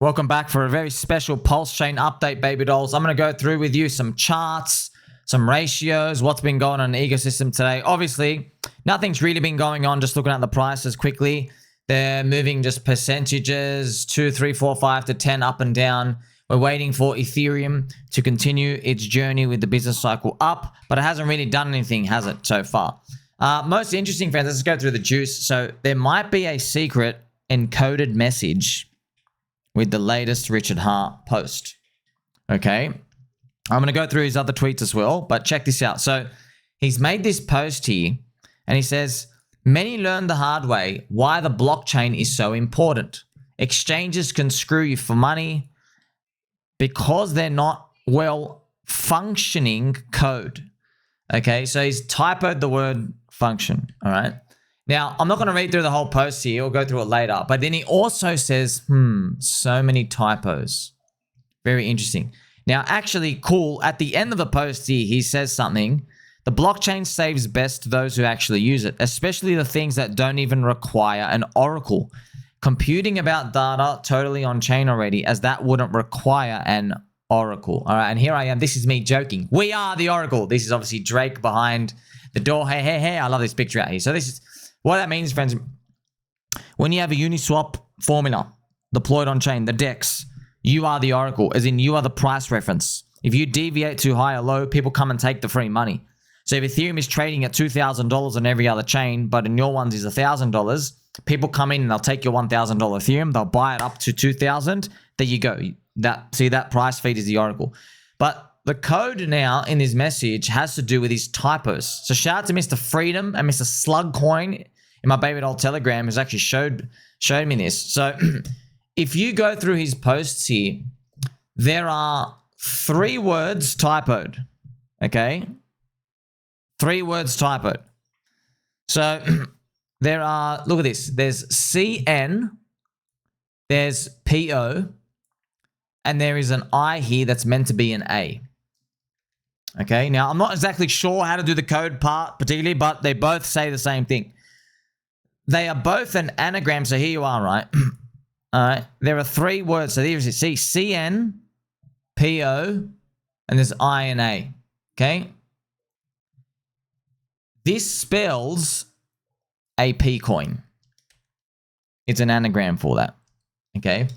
Welcome back for a very special PulseChain update, baby dolls. I'm going to go through with you some charts, some ratios, what's been going on in the ecosystem today. Obviously, nothing's really been going on, just looking at the prices quickly. They're moving just percentages, 2, 3, 4, 5 to 10 up and down. We're waiting for Ethereum to continue its journey with the business cycle up, but it hasn't really done anything, has it, so far? Most interesting, friends, let's go through the juice. So there might be a secret encoded message with the latest Richard Hart post. Okay. I'm going to go through his other tweets as well, but check this out. So he's made this post here and he says, many learned the hard way why the blockchain is so important. Exchanges can screw you for money because they're not well functioning code. Okay. So he's typoed the word function. All right. Now, I'm not going to read through the whole post here. We'll go through it later. But then he also says, so many typos. Very interesting. Now, actually, cool. At the end of the post here, he says something. The blockchain saves best to those who actually use it, especially the things that don't even require an oracle. Computing about data totally on chain already, as that wouldn't require an oracle. All right, and here I am. This is me joking. We are the oracle. This is obviously Drake behind the door. Hey, hey, hey. I love this picture out here. So this is... what that means, friends, when you have a Uniswap formula deployed on chain, the DEX, you are the oracle, as in you are the price reference. If you deviate too high or low, people come and take the free money. So if Ethereum is trading at $2,000 on every other chain, but in your ones is $1,000, people come in and they'll take your $1,000 Ethereum, they'll buy it up to $2,000. There you go. That price feed is the oracle. But the code now in his message has to do with his typos. So shout out to Mr. Freedom and Mr. Slugcoin in my baby doll Telegram, who's actually showed me this. So if you go through his posts here, there are 3 words typoed. Okay? 3 words typoed. So there are, look at this. There's CN, there's PO, and there is an I here that's meant to be an A. Okay, now I'm not exactly sure how to do the code part particularly, but they both say the same thing. They are both an anagram, so here you are, right? All right, there are 3 words. So there's it. See, CN, PO, and there's I and A. Okay, this spells a pcoin. It's an anagram for that. Okay,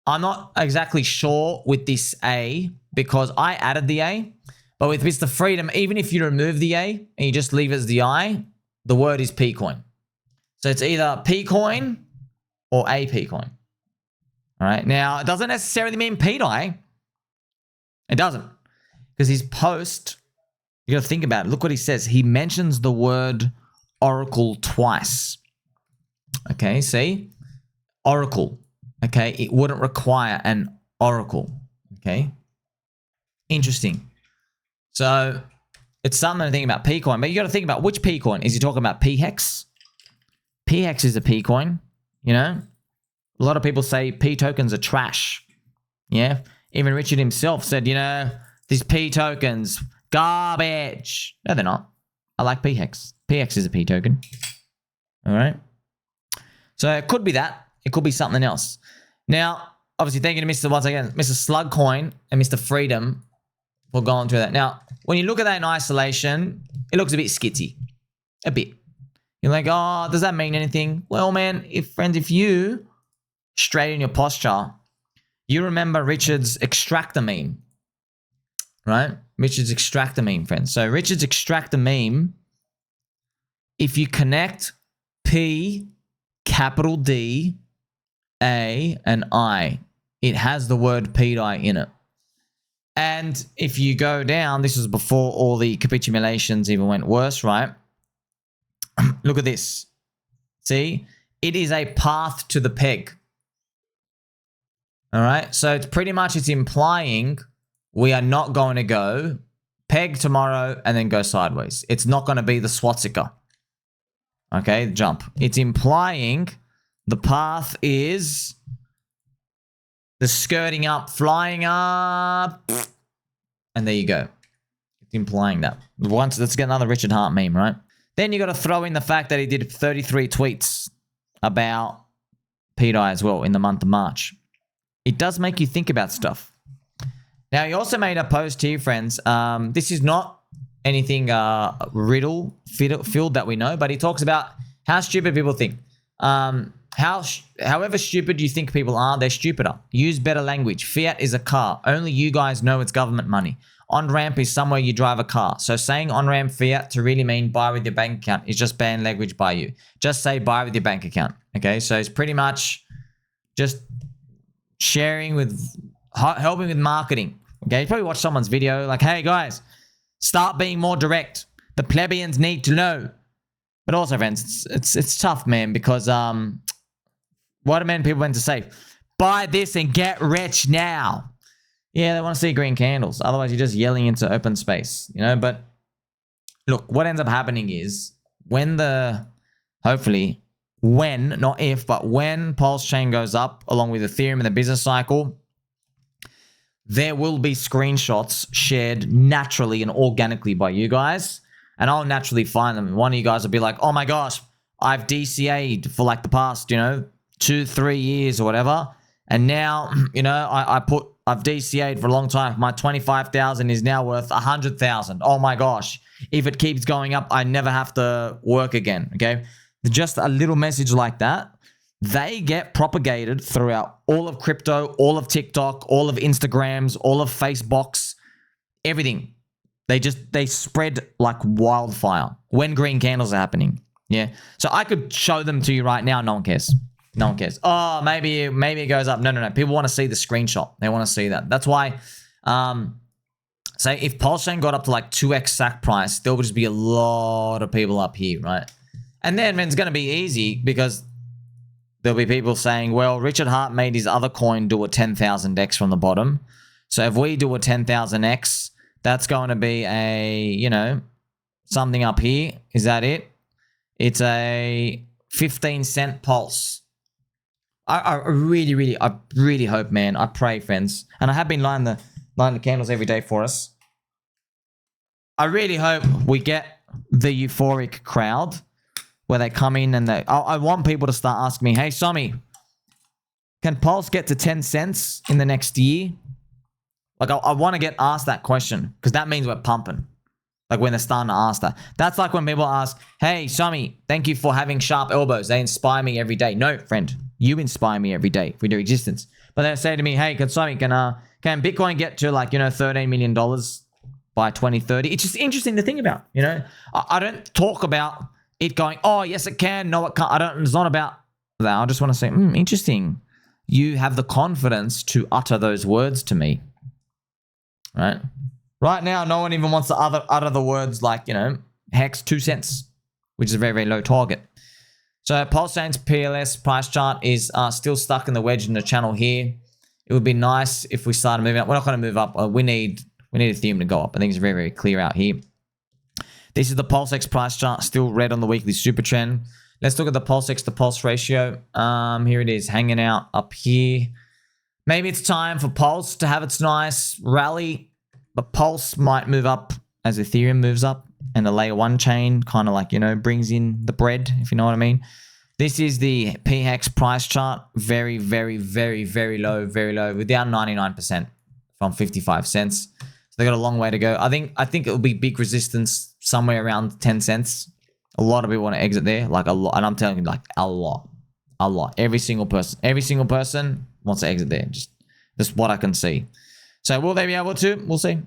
I'm not exactly sure with this A because I added the A. But with Mr. Freedom, even if you remove the A and you just leave it as the I, the word is pcoin. So it's either pcoin or a pcoin. All right. Now, it doesn't necessarily mean pDAI. It doesn't. Because his post, you got to think about it. Look what he says. He mentions the word oracle twice. Okay. See? Oracle. Okay. It wouldn't require an oracle. Okay. Interesting. So it's something to think about pcoin, but you got to think about which pcoin. Is he talking about pHEX? pHEX is a pcoin, you know? A lot of people say P tokens are trash. Yeah. Even Richard himself said, you know, these P tokens, garbage. No, they're not. I like pHEX. pHEX is a P token. All right. So it could be that. It could be something else. Now, obviously, thank you to once again, Mr. Slugcoin and Mr. Freedom for going through that. Now, when you look at that in isolation, it looks a bit skitsy. A bit. You're like, oh, does that mean anything? Well, man, if you straighten your posture, you remember Richard's Extractor meme, right? Richard's Extractor meme, friends. So Richard's Extractor meme, if you connect P, capital D, A, and I, it has the word pDAI in it. And if you go down, this was before all the capitulations even went worse, right? Look at this. See? It is a path to the peg. All right? So it's pretty much, it's implying we are not going to go peg tomorrow and then go sideways. It's not going to be the swastika. Okay? Jump. It's implying the path is the skirting up, flying up, and there you go. It's implying that. Once, let's get another Richard Hart meme, right? Then you got to throw in the fact that he did 33 tweets about pDAI as well in the month of March. it does make you think about stuff. Now, he also made a post here, friends. This is not anything riddle-filled that we know, but he talks about how stupid people think. However stupid you think people are, they're stupider. Use better language. Fiat is a car. Only you guys know it's government money. On-ramp is somewhere you drive a car. So saying on-ramp fiat to really mean buy with your bank account is just bad language by you. Just say buy with your bank account. Okay, so it's pretty much just sharing with, helping with marketing. Okay, you probably watch someone's video like, hey guys, start being more direct. The plebeians need to know. But also, friends, it's tough, man, because what do people meant to say? Buy this and get rich now. Yeah, they want to see green candles. Otherwise, you're just yelling into open space, you know? But look, what ends up happening is hopefully, not if, but when PulseChain goes up along with Ethereum in the business cycle, there will be screenshots shared naturally and organically by you guys. And I'll naturally find them. One of you guys will be like, oh my gosh, I've DCA'd for like the past, 2-3 years or whatever. And now, I've DCA'd for a long time. My 25,000 is now worth 100,000. Oh my gosh. If it keeps going up, I never have to work again. Okay. Just a little message like that. They get propagated throughout all of crypto, all of TikTok, all of Instagrams, all of Facebooks, everything. They spread like wildfire when green candles are happening. Yeah. So I could show them to you right now. No one cares. No one cares. Oh, maybe it goes up. No. People want to see the screenshot. They want to see that. That's why, say if PulseChain got up to like 2x SAC price, there would just be a lot of people up here, right? And then it's going to be easy because there'll be people saying, well, Richard Hart made his other coin do a 10,000x from the bottom. So if we do a 10,000x, that's going to be a, something up here. Is that it? It's a 15-cent pulse. I really hope, man. I pray, friends. And I have been lighting the candles every day for us. I really hope we get the euphoric crowd where they come in and I want people to start asking me, hey, Somi, can Pulse get to 10 cents in the next year? Like, I want to get asked that question because that means we're pumping. Like, when they're starting to ask that. That's like when people ask, hey, Somi, thank you for having sharp elbows. They inspire me every day. No, friend, you inspire me every day for your existence. But they say to me, hey, Somi, can Bitcoin get to like, $13 million by 2030? It's just interesting to think about, I don't talk about it going, oh, yes, it can. No, it can't. It's not about that. I just want to say, interesting. You have the confidence to utter those words to me. Right? Right now, no one even wants to utter the words like, hex 2 cents, which is a very, very low target. So PulseChain's PLS price chart is still stuck in the wedge in the channel here. It would be nice if we started moving up. We're not going to move up. We need Ethereum to go up. I think it's very, very clear out here. This is the PulseX price chart, still red on the weekly super trend. Let's look at the PulseX to Pulse ratio. Here it is, hanging out up here. Maybe it's time for Pulse to have its nice rally, but Pulse might move up as Ethereum moves up and the layer 1 chain kind of like, brings in the bread, if you know what I mean. This is the pHEX price chart. Very, very, very, very low, We're down 99% from 55 cents. So they got a long way to go. I think it will be big resistance somewhere around 10 cents. A lot of people want to exit there, like a lot. And I'm telling you, like a lot. Every single person wants to exit there. Just that's what I can see. So will they be able to? We'll see.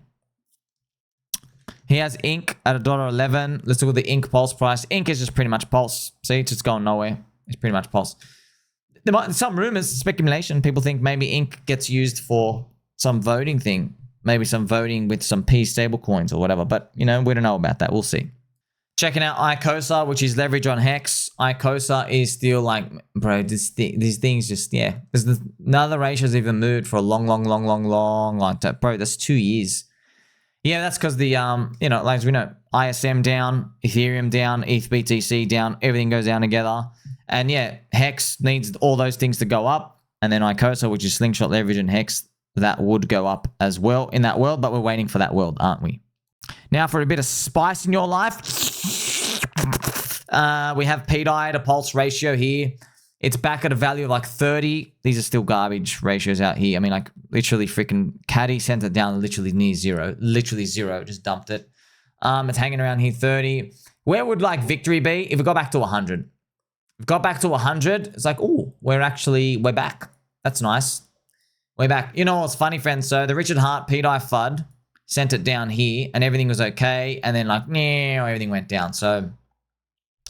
He has Inc at $1.11. Let's look at the Inc Pulse price. Inc is just pretty much Pulse. See, it's just going nowhere. It's pretty much Pulse. There might be some rumors, speculation. People think maybe Inc gets used for some voting thing. Maybe some voting with some P stable coins or whatever. But, we don't know about that. We'll see. Checking out Icosa, which is leverage on HEX. Icosa is still like, bro, these things just, yeah. None of the ratios even moved for a long time. Bro, that's 2 years. Yeah, that's because the, like as we know, ISM down, Ethereum down, ETH-BTC down, everything goes down together. And yeah, HEX needs all those things to go up. And then Icosa, which is slingshot leverage and HEX, that would go up as well in that world. But we're waiting for that world, aren't we? Now for a bit of spice in your life, we have pDAI to Pulse ratio here. It's back at a value of like 30. These are still garbage ratios out here. I mean, like literally freaking Caddy sent it down literally near zero. Literally zero. Just dumped it. It's hanging around here 30. Where would like victory be if it got back to 100? If it got back to 100, it's like, oh, we're back. That's nice. We're back. You know what's funny, friends? So the Richard Hart pDAI FUD sent it down here and everything was okay. And then like, everything went down. So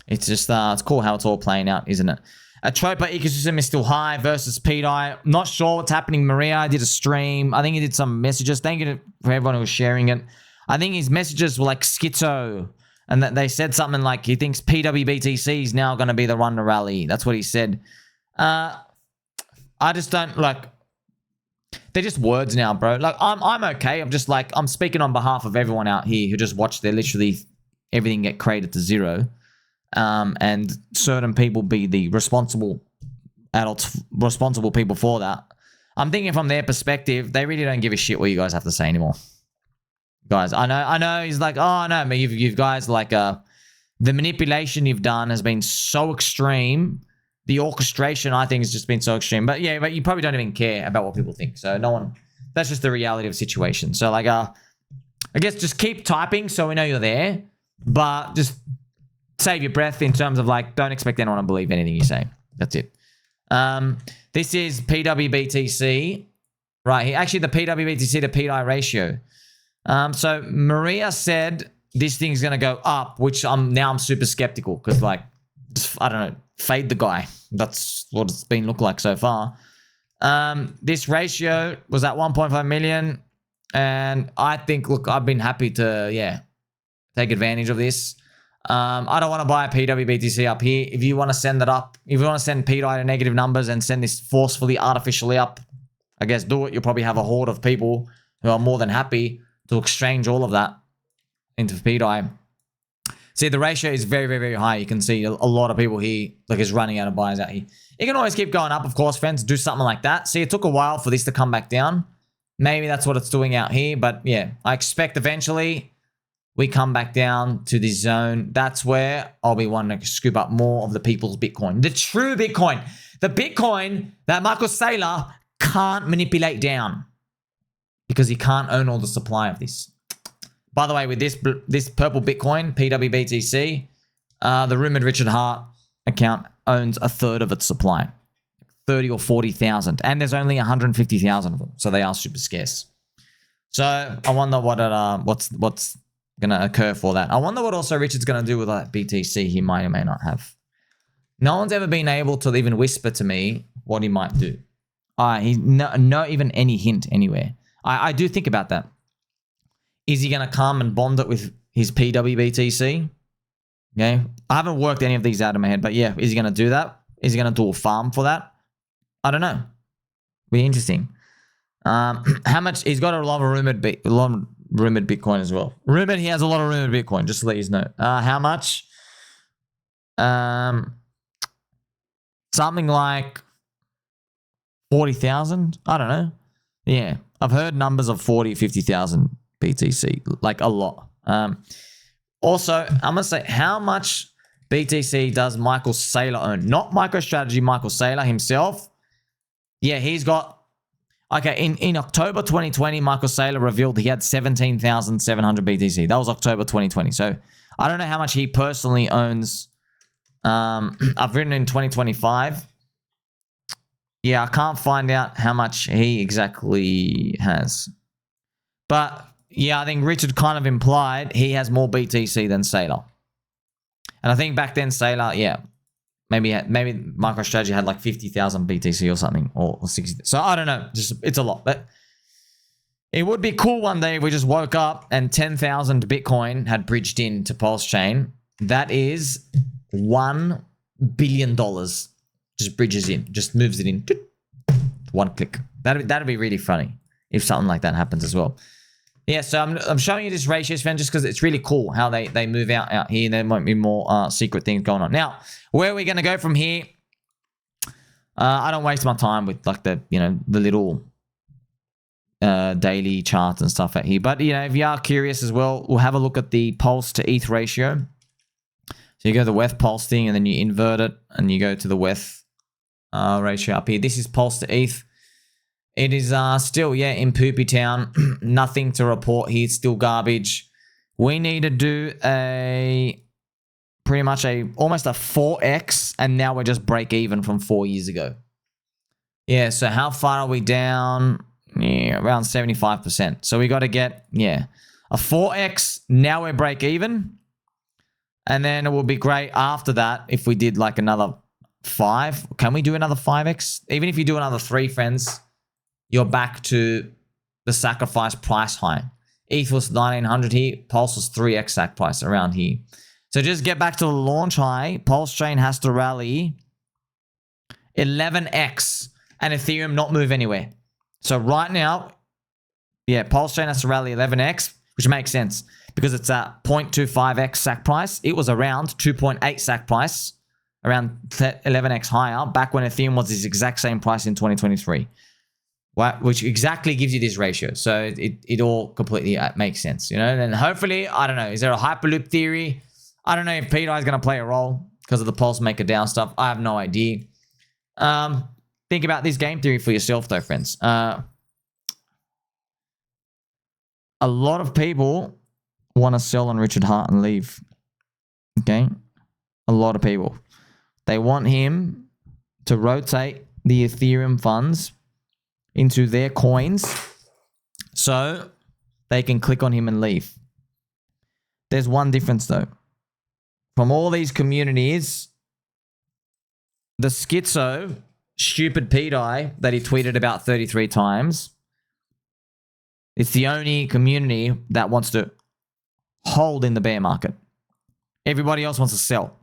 it's just, it's cool how it's all playing out, isn't it? Atropa Ecosystem is still high versus pDAI. Not sure what's happening. Maria did a stream. I think he did some messages. Thank you for everyone who was sharing it. I think his messages were like schizo. And that they said something like he thinks pWBTC is now going to be the run to rally. That's what he said. I just don't like... They're just words now, bro. Like, I'm okay. I'm just like... I'm speaking on behalf of everyone out here who just watched their literally everything get created to zero. And certain people be the responsible adults, responsible people for that. I'm thinking from their perspective, they really don't give a shit what you guys have to say anymore. Guys, I know he's like, oh no, but you've guys like, the manipulation you've done has been so extreme. The orchestration, I think, has just been so extreme. But yeah, but you probably don't even care about what people think. So no one, that's just the reality of the situation. So like, I guess just keep typing so we know you're there, but just save your breath in terms of like, don't expect anyone to believe anything you say. That's it. This is pWBTC right here. Actually, the pWBTC to pDAI ratio. So Maria said this thing's going to go up, which I'm super skeptical because like, I don't know, fade the guy. That's what it's been look like so far. This ratio was at 1.5 million. And I think, look, I've been happy to, yeah, take advantage of this. I don't want to buy a pWBTC up here. If you want to send that up, if you want to send pDAI to negative numbers and send this forcefully, artificially up, I guess do it. You'll probably have a horde of people who are more than happy to exchange all of that into pDAI. See, the ratio is very, very, very high. You can see a lot of people here, like, is running out of buyers out here. You can always keep going up, of course, friends. Do something like that. See, it took a while for this to come back down. Maybe that's what it's doing out here. But yeah, I expect eventually we come back down to this zone. That's where I'll be wanting to scoop up more of the people's Bitcoin. The true Bitcoin. The Bitcoin that Michael Saylor can't manipulate down because he can't own all the supply of this. By the way, with this purple Bitcoin, pWBTC, the rumored Richard Hart account owns a third of its supply. 30 or 40,000. And there's only 150,000 of them. So they are super scarce. So I wonder what's going to occur for that. I wonder what also Richard's going to do with that BTC he might or may not have. No one's ever been able to even whisper to me what he might do. No even any hint anywhere. I do think about that. Is he going to come and bond it with his pWBTC? Okay. I haven't worked any of these out in my head, but yeah, is he going to do that? Is he going to do a farm for that? I don't know. Be interesting. How much? He's got a lot of rumored Bitcoin as well. Rumored, he has a lot of rumored Bitcoin, just to let you know. How much? Something like 40,000. I don't know. Yeah. I've heard numbers of 40, 50,000 BTC, like a lot. Also, I'm going to say, how much BTC does Michael Saylor own? Not MicroStrategy, Michael Saylor himself. Yeah, he's got... Okay, in October 2020, Michael Saylor revealed he had 17,700 BTC. That was October 2020. So, I don't know how much he personally owns. I've written in 2025. Yeah, I can't find out how much he exactly has. But... yeah, I think Richard kind of implied he has more BTC than Saylor. And I think back then Saylor, yeah, maybe MicroStrategy had like 50,000 BTC or something, or 60. So I don't know, just it's a lot. But it would be cool one day if we just woke up and 10,000 Bitcoin had bridged into PulseChain. That is $1 billion. Just bridges in, just moves it in. One click. That'd be really funny if something like that happens as well. Yeah, so I'm showing you this ratios, fan, just because it's really cool how they move out here. There might be more secret things going on. Now, where are we going to go from here? I don't waste my time with like the little daily charts and stuff out here. But if you are curious as well, we'll have a look at the Pulse to ETH ratio. So you go to the WETH Pulse thing, and then you invert it, and you go to the WETH ratio up here. This is Pulse to ETH. It is still, yeah, in poopy town. Nothing to report here. It's still garbage. We need to do pretty much almost a 4x, and now we're just break even from 4 years ago. Yeah, so how far are we down? Yeah, around 75%. So we got to get, yeah, a 4x. Now we're break even. And then it will be great after that if we did like another 5. Can we do another 5x? Even if you do another 3, friends, you're back to the sacrifice price high. ETH was 1900 here. Pulse was 3x sac price around here. So just get back to the launch high. PulseChain has to rally 11x and Ethereum not move anywhere. So right now, yeah, PulseChain has to rally 11x, which makes sense because it's at 0.25x sac price. It was around 2.8 sac price, around 11x higher back when Ethereum was this exact same price in 2023. Which exactly gives you this ratio. So it all completely makes sense, you know? And hopefully, I don't know, is there a Hyperloop theory? I don't know if pDAI is going to play a role because of the Pulse Maker down stuff. I have no idea. Think about this game theory for yourself though, friends. A lot of people want to sell on Richard Hart and leave. Okay? A lot of people. They want him to rotate the Ethereum funds into their coins so they can click on him and leave. There's one difference though. From all these communities, the schizo, stupid pDAI that he tweeted about 33 times, it's the only community that wants to hold in the bear market. Everybody else wants to sell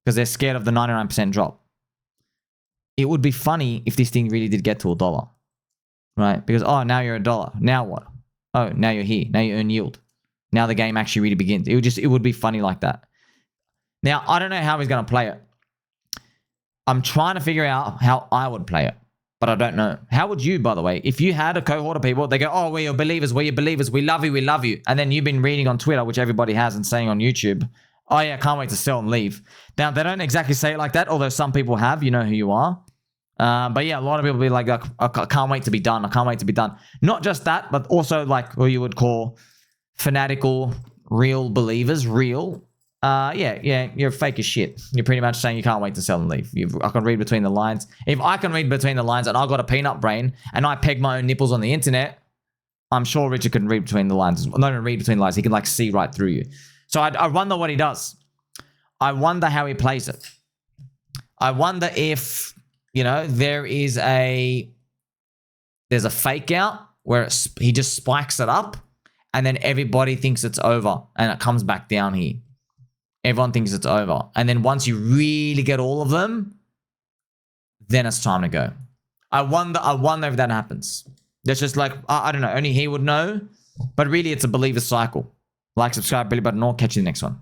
because they're scared of the 99% drop. It would be funny if this thing really did get to $1, right? Because, oh, now you're $1. Now what? Oh, now you're here. Now you earn yield. Now the game actually really begins. It would be funny like that. Now, I don't know how he's going to play it. I'm trying to figure out how I would play it, but I don't know. How would you, by the way? If you had a cohort of people, they go, oh, we're your believers, we love you, we love you. And then you've been reading on Twitter, which everybody has, and saying on YouTube, oh yeah, can't wait to sell and leave. Now, they don't exactly say it like that, although some people have, you know who you are. But yeah, a lot of people be like, I can't wait to be done. I can't wait to be done. Not just that, but also like what you would call fanatical, real believers. Yeah, you're fake as shit. You're pretty much saying you can't wait to sell and leave. I can read between the lines. If I can read between the lines and I got a peanut brain and I peg my own nipples on the internet, I'm sure Richard can read between the lines. Not even read between the lines. He can like see right through you. So I wonder what he does. I wonder how he plays it. I wonder if, you know, there's a fake out where he just spikes it up and then everybody thinks it's over and it comes back down here. Everyone thinks it's over. And then once you really get all of them, then it's time to go. I wonder if that happens. That's just like, I don't know, only he would know. But really, it's a believer cycle. Like, subscribe, Billy Button, or catch you in the next one.